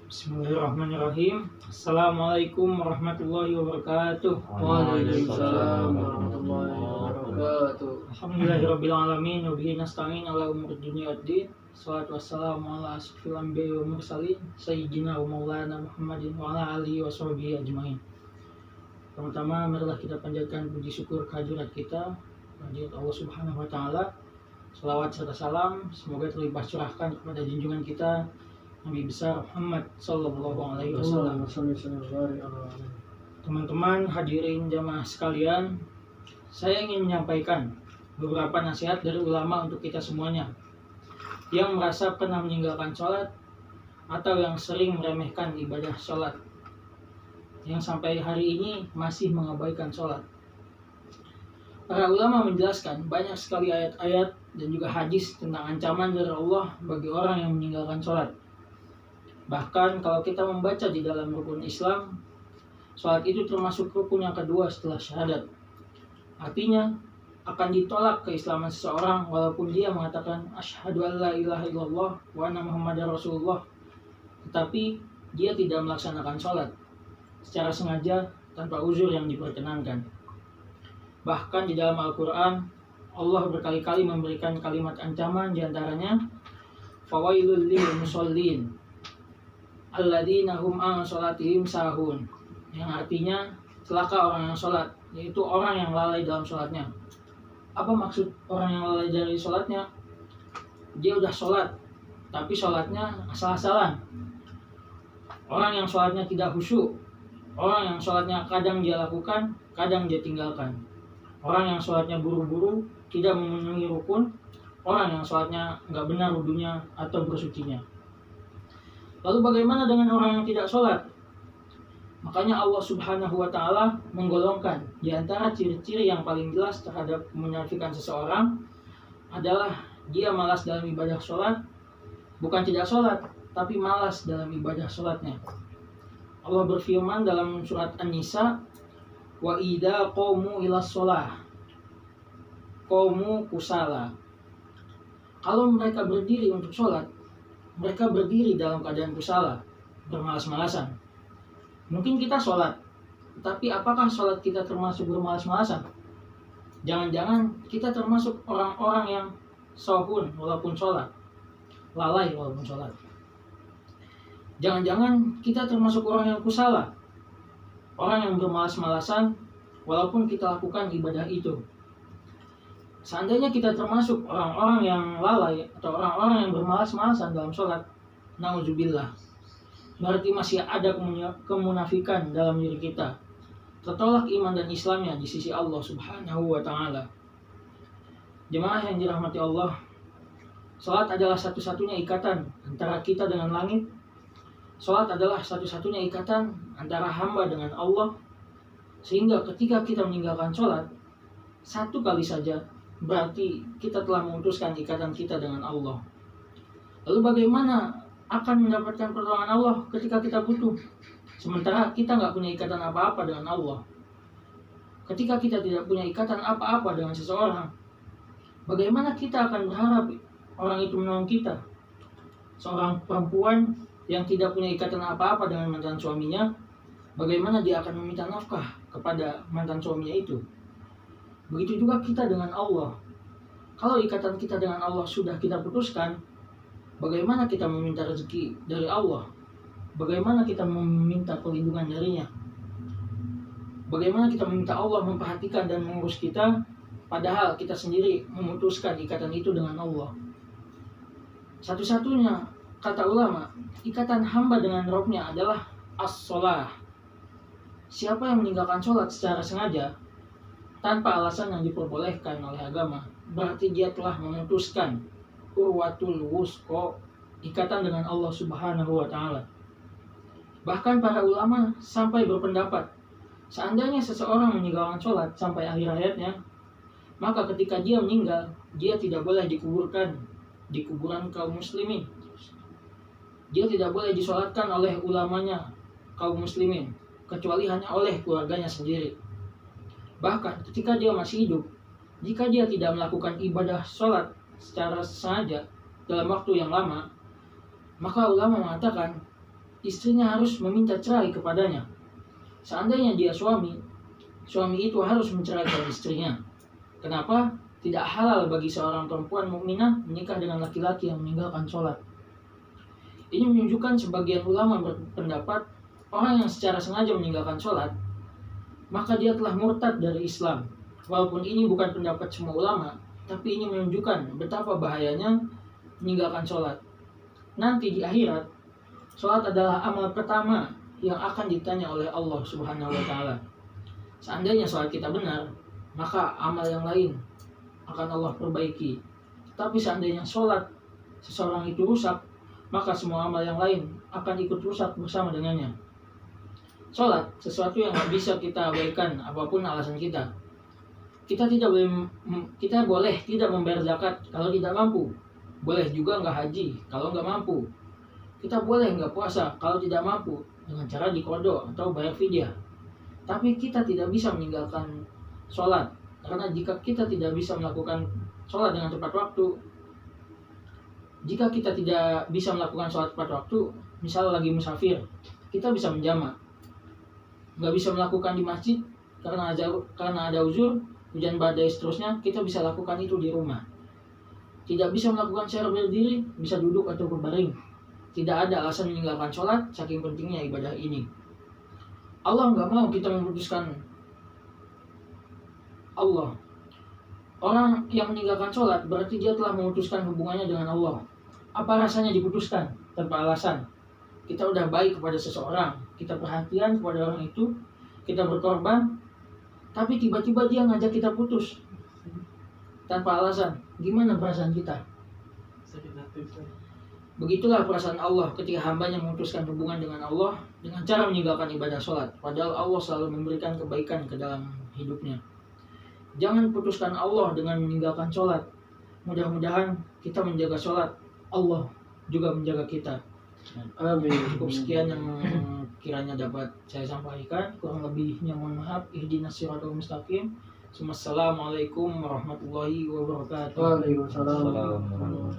Bismillahirrahmanirrahim. Assalamualaikum warahmatullahi wabarakatuh. Waalaikumsalam warahmatullahi wabarakatuh. Alhamdulillahirabbil alamin wa bihi nasta'in ala umuri dunya waddin. Shalatu wassalamu ala asyrofil anbiya'i wal mursalin sayyidina wa maulana Muhammadin wa ala alihi wa sahbihi ajmain. Pertama, marilah kita panjatkan puji syukur kehadirat kita, kehadirat Allah Subhanahu wa taala. Salawat serta salam semoga terlimpah curahkan kepada junjungan kita Nabi besar Muhammad sallallahu alaihi wasallam. Teman-teman hadirin jamaah sekalian, saya ingin menyampaikan beberapa nasihat dari ulama untuk kita semuanya yang merasa pernah meninggalkan sholat atau yang sering meremehkan ibadah sholat, yang sampai hari ini masih mengabaikan sholat. Para ulama menjelaskan banyak sekali ayat-ayat dan juga hadis tentang ancaman dari Allah bagi orang yang meninggalkan sholat. Bahkan kalau kita membaca di dalam rukun Islam, sholat itu termasuk rukun yang kedua setelah syahadat. Artinya akan ditolak keislaman seseorang walaupun dia mengatakan asyhadu an la ilaha illallah wa anna muhammadar rasulullah, tetapi dia tidak melaksanakan sholat secara sengaja tanpa uzur yang diperkenankan. Bahkan di dalam Al-Quran, Allah berkali-kali memberikan kalimat ancaman, diantaranya fawailul lil musallin alladzina hum an sholatihim sahun, yang artinya celaka orang yang sholat, yaitu orang yang lalai dalam sholatnya. Apa maksud orang yang lalai dari sholatnya? Dia udah sholat, tapi sholatnya asal-asalan. Orang yang sholatnya tidak khusyuk, orang yang sholatnya kadang dia lakukan, kadang dia tinggalkan. Orang yang sholatnya buru-buru, tidak memenuhi rukun, orang yang sholatnya nggak benar wudunya atau bersucinya. Lalu bagaimana dengan orang yang tidak sholat? Makanya Allah Subhanahu wa taala menggolongkan di antara ciri-ciri yang paling jelas terhadap kemunafikan seseorang adalah dia malas dalam ibadah sholat, bukan tidak sholat, tapi malas dalam ibadah sholatnya. Allah berfirman dalam surat An-Nisa, wa idza qamu ila sholah qamu kusala. Kalau mereka berdiri untuk sholat, mereka berdiri dalam keadaan kusala, bermalas-malasan. Mungkin kita sholat, tapi apakah sholat kita termasuk bermalas-malasan? Jangan-jangan kita termasuk orang-orang yang sahun walaupun sholat, lalai walaupun sholat. Jangan-jangan kita termasuk orang yang kusala, orang yang bermalas-malasan walaupun kita lakukan ibadah itu. Seandainya kita termasuk orang-orang yang lalai atau orang-orang yang bermalas-malasan dalam sholat, na'udzubillah, berarti masih ada kemunafikan dalam diri kita. Tertolak iman dan Islamnya di sisi Allah Subhanahu wa ta'ala. Jemaah yang dirahmati Allah, sholat adalah satu-satunya ikatan antara kita dengan langit. Sholat adalah satu-satunya ikatan antara hamba dengan Allah. Sehingga ketika kita meninggalkan sholat satu kali saja, berarti kita telah memutuskan ikatan kita dengan Allah. Lalu bagaimana akan mendapatkan pertolongan Allah ketika kita butuh, sementara kita nggak punya ikatan apa-apa dengan Allah? Ketika kita tidak punya ikatan apa-apa dengan seseorang, bagaimana kita akan berharap orang itu menolong kita? Seorang perempuan yang tidak punya ikatan apa-apa dengan mantan suaminya, bagaimana dia akan meminta nafkah kepada mantan suaminya itu? Begitu juga kita dengan Allah. Kalau ikatan kita dengan Allah sudah kita putuskan, bagaimana kita meminta rezeki dari Allah? Bagaimana kita meminta perlindungan darinya? Bagaimana kita meminta Allah memperhatikan dan mengurus kita, padahal kita sendiri memutuskan ikatan itu dengan Allah? Satu-satunya, kata ulama, ikatan hamba dengan Rabb-nya adalah as-sholah. Siapa yang meninggalkan sholat secara sengaja, tanpa alasan yang diperbolehkan oleh agama, berarti dia telah memutuskan urwatul wusqa, ikatan dengan Allah Subhanahu wa ta'ala. Bahkan para ulama sampai berpendapat, seandainya seseorang meninggalkan sholat sampai akhir hayatnya, maka ketika dia meninggal, dia tidak boleh dikuburkan di kuburan kaum muslimin. Dia tidak boleh disolatkan oleh ulamanya kaum muslimin, kecuali hanya oleh keluarganya sendiri. Bahkan ketika dia masih hidup, jika dia tidak melakukan ibadah sholat secara sengaja dalam waktu yang lama, maka ulama mengatakan istrinya harus meminta cerai kepadanya. Seandainya dia suami itu harus menceraikan istrinya. Kenapa? Tidak halal bagi seorang perempuan mukminah menikah dengan laki-laki yang meninggalkan sholat. Ini menunjukkan sebagian ulama berpendapat orang yang secara sengaja meninggalkan sholat, maka dia telah murtad dari Islam. Walaupun ini bukan pendapat semua ulama, tapi ini menunjukkan betapa bahayanya meninggalkan sholat. Nanti di akhirat, sholat adalah amal pertama yang akan ditanya oleh Allah Subhanahu wa Ta'ala. Seandainya sholat kita benar, maka amal yang lain akan Allah perbaiki. Tapi seandainya sholat seseorang itu rusak, maka semua amal yang lain akan ikut rusak bersama dengannya. Sholat sesuatu yang tidak bisa kita abaikan apapun alasan kita. Kita boleh tidak membayar zakat kalau tidak mampu. Boleh juga nggak haji kalau nggak mampu. Kita boleh nggak puasa kalau tidak mampu dengan cara diqodho atau bayar fidyah. Tapi kita tidak bisa meninggalkan sholat, karena jika kita tidak bisa melakukan sholat dengan tepat waktu, jika kita tidak bisa melakukan sholat tepat waktu, misal lagi musafir, kita bisa menjamak. Nggak bisa melakukan di masjid karena ada uzur, hujan badai seterusnya, kita bisa lakukan itu di rumah. Tidak bisa melakukan secara berdiri, bisa duduk atau berbaring. Tidak ada alasan meninggalkan sholat, saking pentingnya ibadah ini. Allah nggak mau kita memutuskan Allah. Orang yang meninggalkan sholat berarti dia telah memutuskan hubungannya dengan Allah. Apa rasanya diputuskan tanpa alasan? Kita udah baik kepada seseorang, kita perhatian kepada orang itu, kita berkorban, tapi tiba-tiba dia ngajak kita putus tanpa alasan. Gimana perasaan kita? Sakit hati. Begitulah perasaan Allah ketika hambanya memutuskan hubungan dengan Allah dengan cara meninggalkan ibadah sholat. Padahal Allah selalu memberikan kebaikan ke dalam hidupnya. Jangan putuskan Allah dengan meninggalkan sholat. Mudah-mudahan kita menjaga sholat, Allah juga menjaga kita. Amin. Cukup sekian yang kiranya dapat saya sampaikan. Kurang lebihnya mohon maaf. Ihdinas siratal mustaqim. Assalamualaikum warahmatullahi wabarakatuh. Waalaikumsalam.